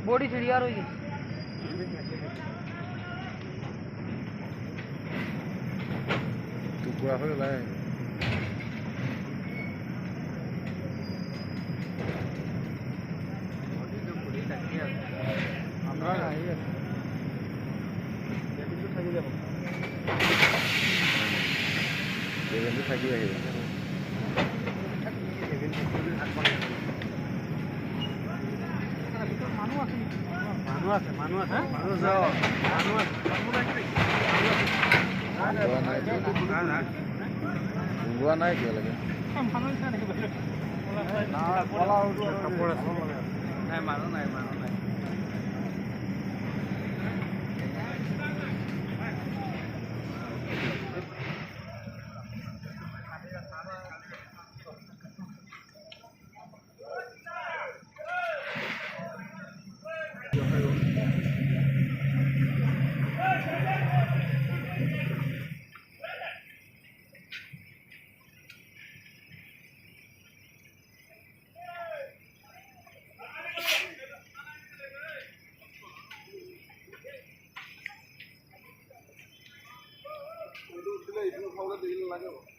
body सीढ़ियार हुई টুকুৰা হৈ ওলাই আমরা আহি আছে কিন্তু থাকি যাব লেভেলটো থাকি আহিব মানুহ আছে যাও মানুহ আছে গোৱা নাই কিয় লাগে মানুহ নাই itu খাওয়া দিলে লাগে